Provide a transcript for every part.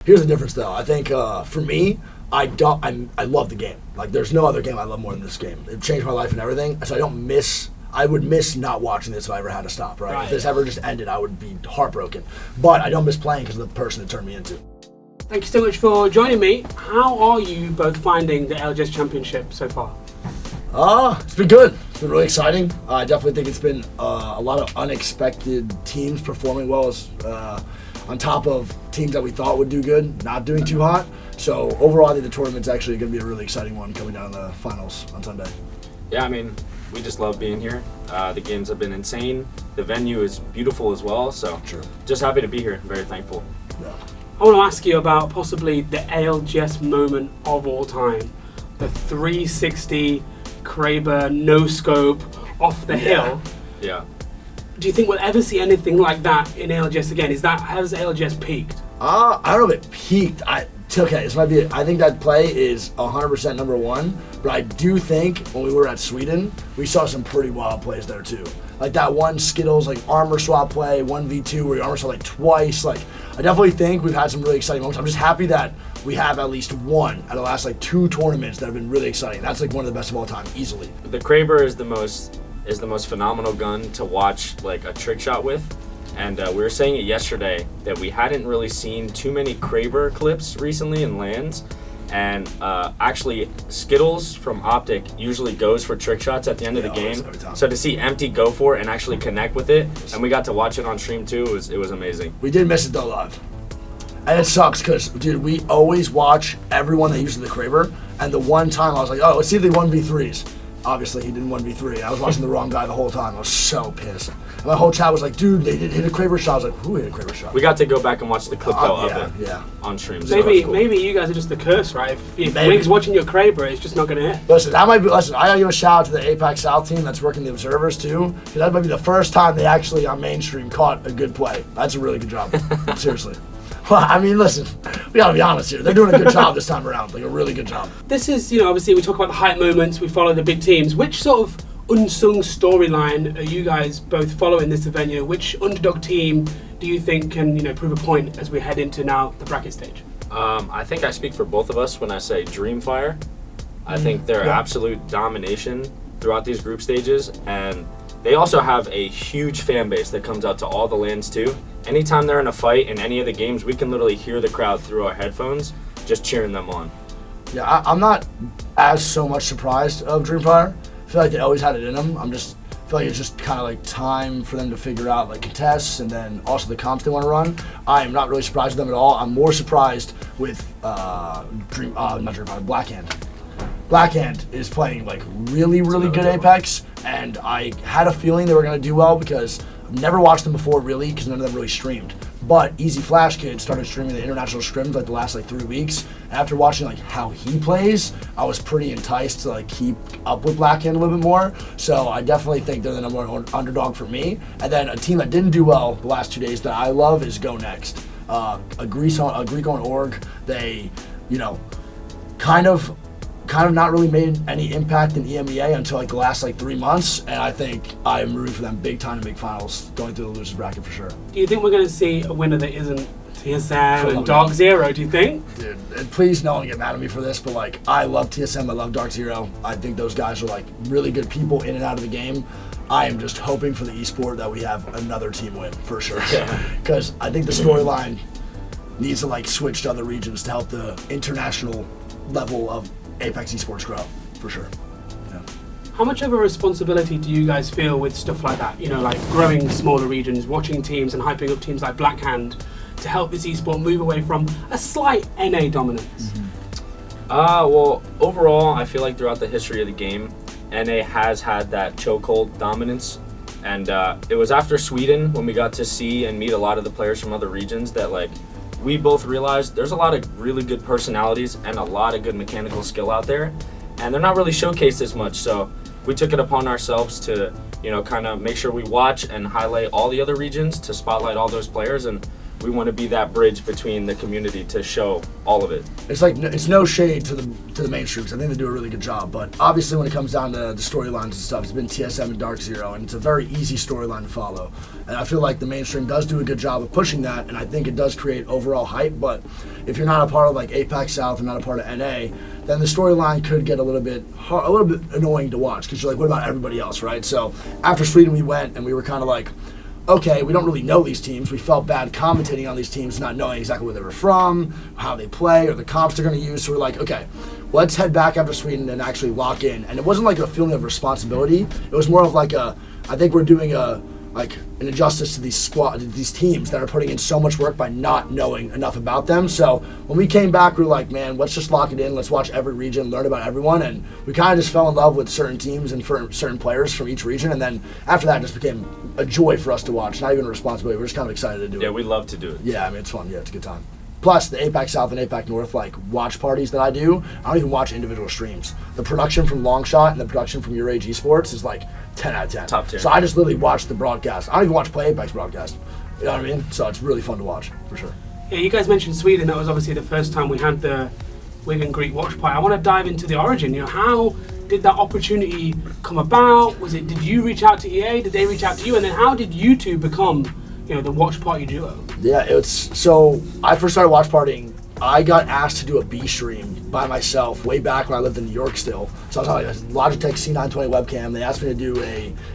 Here's the difference, though. I think for me, I love the game. Like, there's no other game I love more than this game. It changed my life and everything, so I would miss not watching this if I ever had to stop, right? If this ever just ended, I would be heartbroken. But I don't miss playing because of the person it turned me into. Thank you so much for joining me. How are you both finding the ALGS Championship so far? It's been good. It's been really exciting. I definitely think it's been a lot of unexpected teams performing well, on top of teams that we thought would do good, not doing too hot. So overall, I think the tournament's actually going to be a really exciting one coming down to the finals on Sunday. Yeah, I mean, we just love being here. The games have been insane. The venue is beautiful as well, so just happy to be here. Very thankful. Yeah. I want to ask you about possibly the ALGS moment of all time. The 360 Kraber no scope off the hill. Yeah. Do you think we'll ever see anything like that in ALGS again? Has ALGS peaked? I don't know if it peaked. This might be. I think that play is 100% number one. But I do think when we were at Sweden, we saw some pretty wild plays there too. Like that one Skittles armor swap play, 1v2 where you armor swap twice. I definitely think we've had some really exciting moments. I'm just happy that we have at least one out of the last 2 tournaments that have been really exciting. That's one of the best of all time, easily. The Kraber is the most phenomenal gun to watch a trick shot with. And we were saying it yesterday that we hadn't really seen too many Kraber clips recently in LANs. And actually, Skittles from Optic usually goes for trick shots at the end of the game. So to see Empty go for it and actually connect with it, and we got to watch it on stream too, it was amazing. We did miss it though live. And it sucks because, dude, we always watch everyone that uses the Kraber. And the one time I was like, let's see if they 1v3s. Obviously, he didn't 1v3. I was watching the wrong guy the whole time. I was so pissed. And my whole chat was like, dude, they hit a Kraber shot. I was like, who hit a Kraber shot? We got to go back and watch the clip on stream. So maybe you guys are just the curse, right? If Wig's watching your Kraber, it's just not going to hit. Listen, I gotta give a shout out to the APEX South team that's working the observers too. Because that might be the first time they actually on mainstream caught a good play. That's a really good job. Seriously. Well, I mean, listen, we gotta be honest here. They're doing a good job this time around, a really good job. This is, obviously we talk about the hype moments, we follow the big teams. Which sort of unsung storyline are you guys both following this event? Which underdog team do you think can, prove a point as we head into now the bracket stage? I think I speak for both of us when I say Dreamfire. I think their absolute domination throughout these group stages, and they also have a huge fan base that comes out to all the LANs too. Anytime they're in a fight in any of the games, we can literally hear the crowd through our headphones just cheering them on. Yeah, I'm not as so much surprised of Dreamfire. I feel like they always had it in them. I feel like it's just kind of time for them to figure out contests and then also the comps they want to run. I am not really surprised with them at all. I'm more surprised with Blackhand. Blackhand is playing really good Apex, and I had a feeling they were going to do well because I've never watched them before really because none of them really streamed. But Easy Flash Kid started streaming the international scrims the last 3 weeks. And after watching how he plays, I was pretty enticed to keep up with Blackhand a little bit more. So I definitely think they're the number one underdog for me. And then a team that didn't do well the last 2 days that I love is Go Next. A Greek on org. They, kind of not really made any impact in EMEA until the last 3 months, and I think I am rooting for them big time to make finals, going through the losers bracket for sure. Do you think we're going to see a winner that isn't TSM and Dark Zero? Do you think? Dude, and please no one get mad at me for this, but I love TSM, I love Dark Zero. I think those guys are really good people in and out of the game. I am just hoping for the esport that we have another team win for sure, because I think the storyline needs to switch to other regions to help the international level of Apex esports grow, for sure. Yeah. How much of a responsibility do you guys feel with stuff like that? Growing smaller regions, watching teams and hyping up teams like Blackhand to help this esport move away from a slight NA dominance? Well, overall, I feel throughout the history of the game, NA has had that chokehold dominance. And it was after Sweden when we got to see and meet a lot of the players from other regions that we both realized there's a lot of really good personalities and a lot of good mechanical skill out there, and they're not really showcased as much. So we took it upon ourselves to, kind of make sure we watch and highlight all the other regions to spotlight all those players. And we want to be that bridge between the community to show all of it. It's like it's no shade to the mainstream, because I think they do a really good job. But obviously, when it comes down to the storylines and stuff, it's been TSM and Dark Zero, and it's a very easy storyline to follow. And I feel like the mainstream does do a good job of pushing that, and I think it does create overall hype. But if you're not a part of like Apex South and not a part of NA, then the storyline could get a little bit annoying to watch, because you're like, what about everybody else, right? So after Sweden, we went and we were kind of like, okay, we don't really know these teams. We felt bad commentating on these teams, not knowing exactly where they were from, how they play, or the comps they're going to use. So we're like, okay, let's head back after Sweden and actually lock in. And it wasn't like a feeling of responsibility. It was more of like I think we're doing an injustice to these teams that are putting in so much work by not knowing enough about them. So when we came back, we were like, man, let's just lock it in. Let's watch every region, learn about everyone. And we kind of just fell in love with certain teams and for certain players from each region. And then after that, it just became a joy for us to watch, not even a responsibility. We're just kind of excited to do it. Yeah, we love to do it. Yeah, I mean, it's fun. Yeah, it's a good time. Plus, the APAC South and APAC North, like, watch parties that I do, I don't even watch individual streams. The production from Longshot and the production from Your Age Esports is, like, 10 out of 10. Top tier. So I just literally watch the broadcast. I don't even watch Play Apex broadcast. You know what I mean? So it's really fun to watch, for sure. Yeah, you guys mentioned Sweden. That was obviously the first time we had the Wig and Greek watch party. I want to dive into the origin. You know, how did that opportunity come about? Did you reach out to EA? Did they reach out to you? And then how did you two become, you know, the watch party duo? Yeah, so I first started watch partying. I got asked to do a B stream by myself way back when I lived in New York still. So I was on like a Logitech C920 webcam. They asked me to do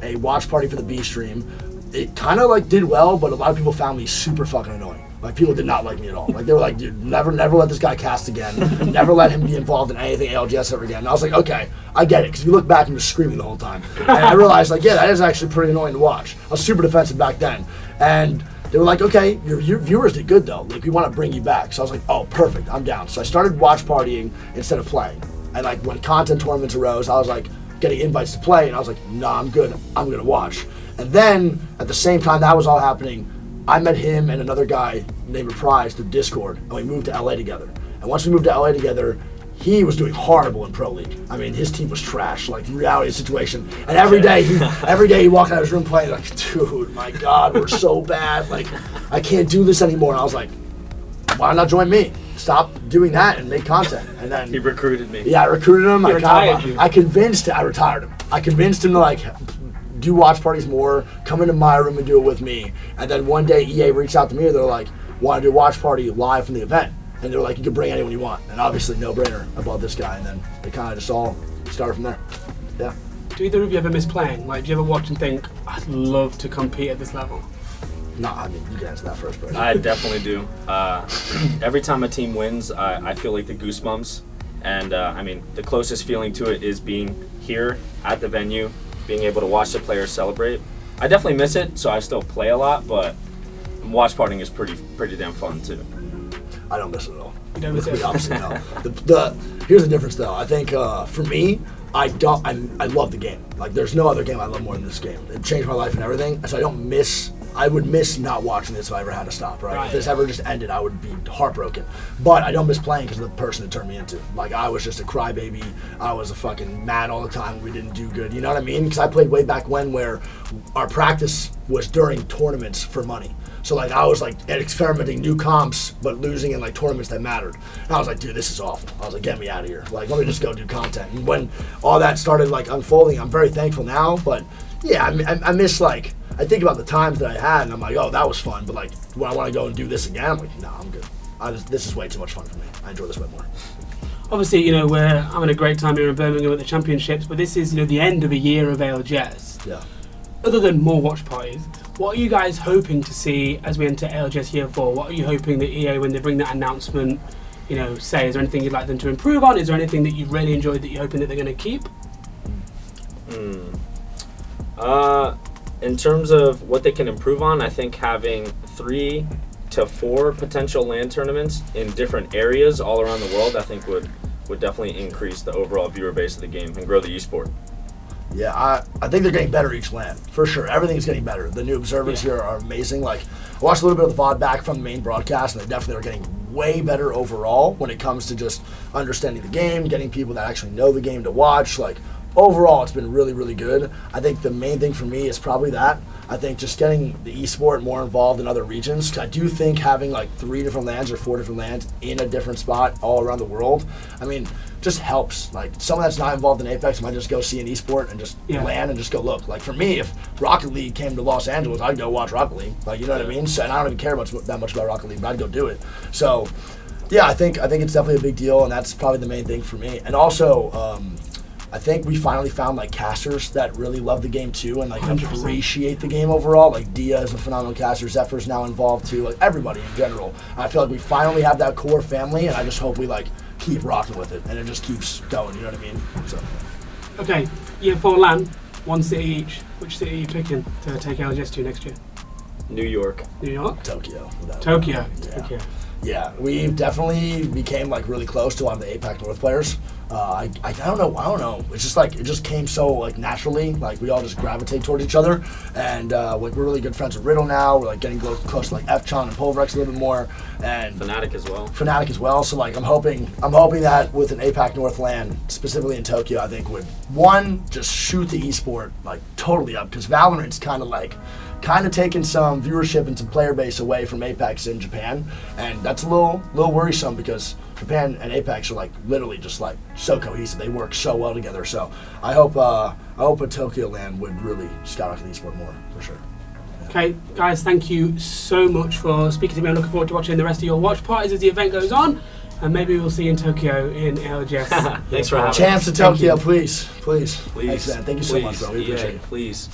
a watch party for the B stream. It kind of like did well, but a lot of people found me super fucking annoying. Like, people did not like me at all. Like, they were like, dude, never let this guy cast again. Never let him be involved in anything ALGS ever again. And I was like, okay, I get it, because if you look back, I'm just screaming the whole time. And I realized, like, yeah, that is actually pretty annoying to watch. I was super defensive back then. And they were like, okay, your viewers did good, though. Like, we want to bring you back. So I was like, oh, perfect, I'm down. So I started watch partying instead of playing. And, like, when content tournaments arose, I was, like, getting invites to play, and I was like, nah, I'm good. I'm going to watch. And then, at the same time that was all happening, I met him and another guy named Reprise through Discord, and we moved to LA together. And once we moved to LA together, he was doing horrible in Pro League. I mean, his team was trash, like reality situation. And every day he walked out of his room playing like, dude, my God, we're so bad. Like, I can't do this anymore. And I was like, why not join me? Stop doing that and make content. And then he recruited me. Yeah, I recruited him. I convinced him. I retired him. I convinced him to like do watch parties more, come into my room and do it with me. And then one day EA reached out to me, they're like, want to do a watch party live from the event. And they're like, you can bring anyone you want. And obviously, no brainer about this guy. And then it kind of just all started from there. Yeah. Do either of you ever miss playing? Like, do you ever watch and think, I'd love to compete at this level? No, I mean, you can answer that first, bro. I definitely do. Every time a team wins, I feel like the goosebumps. And I mean, the closest feeling to it is being here at the venue, being able to watch the players celebrate. I definitely miss it, so I still play a lot, but watch partying is pretty damn fun too. I don't miss it at all. You don't miss it? Obviously, no. Here's the difference, though. I think for me, I love the game. Like, there's no other game I love more than this game. It changed my life and everything, so I would miss not watching this if I ever had to stop, right? If this ever just ended, I would be heartbroken. But I don't miss playing because of the person it turned me into. Like, I was just a crybaby. I was a fucking mad all the time when we didn't do good. You know what I mean? Because I played way back when where our practice was during tournaments for money. So, like, I was, like, experimenting new comps, but losing in, like, tournaments that mattered. And I was like, dude, this is awful. I was like, get me out of here. Like, let me just go do content. And when all that started, like, unfolding, I'm very thankful now. But, yeah, I miss, like, I think about the times that I had, and I'm like, oh, that was fun. But, like, when I want to go and do this again, I'm like, no, I'm good. This is way too much fun for me. I enjoy this way more. Obviously, you know, we're having a great time here in Birmingham at the championships, but this is, you know, the end of a year of ALGS. Yeah. Other than more watch parties, what are you guys hoping to see as we enter ALGS Year 4? What are you hoping that EA, when they bring that announcement, you know, say? Is there anything you'd like them to improve on? Is there anything that you've really enjoyed that you're hoping that they're going to keep? In terms of what they can improve on, I think having 3 to 4 potential LAN tournaments in different areas all around the world, I think would definitely increase the overall viewer base of the game and grow the esport. Yeah, I think they're getting better each LAN, for sure. Everything's getting better. The new observers here are amazing. Like, I watched a little bit of the VOD back from the main broadcast, and they definitely are getting way better overall when it comes to just understanding the game, getting people that actually know the game to watch. Like, overall, it's been really, really good. I think the main thing for me is probably that. I think just getting the esport more involved in other regions. 'Cause I do think having like 3 different lands or 4 different lands in a different spot all around the world, I mean, just helps. Like someone that's not involved in Apex might just go see an esport and just land and just go look. Like for me, if Rocket League came to Los Angeles, I'd go watch Rocket League. Like you know what I mean? So, and I don't even care that much about Rocket League, but I'd go do it. So yeah, I think it's definitely a big deal, and that's probably the main thing for me. And also, I think we finally found like casters that really love the game too and like 100%. appreciate the game overall. Like Dia is a phenomenal caster, Zephyr's now involved too, like everybody in general. I feel like we finally have that core family, and I just hope we like keep rocking with it and it just keeps going, you know what I mean? So Okay, year 4 LAN, 1 city each. Which city are you picking to take ALGS to next year? New York. New York? Tokyo. Tokyo. Yeah. Tokyo. Yeah, we definitely became like really close to a lot of the APAC North players. I don't know. It's just like it just came so like naturally. Like we all just gravitate towards each other, and like we're really good friends with Riddle now. We're like getting close to like Fchon and Pulverex a little bit more, and Fnatic as well. So like I'm hoping that with an APAC North LAN, specifically in Tokyo, I think would one just shoot the esport like totally up, because Valorant's kind of taking some viewership and some player base away from Apex in Japan, and that's a little worrisome because Japan and Apex are like literally just like so cohesive. They work so well together. So I hope a Tokyo LAN would really skyrocket the esport more for sure. Okay, guys, thank you so much for speaking to me. I'm looking forward to watching the rest of your watch parties as the event goes on, and maybe we'll see you in Tokyo in ALGS. Thanks for having us. Champs to Tokyo, please. Please. Thanks, man. Thank you so much, bro. We appreciate it. Please.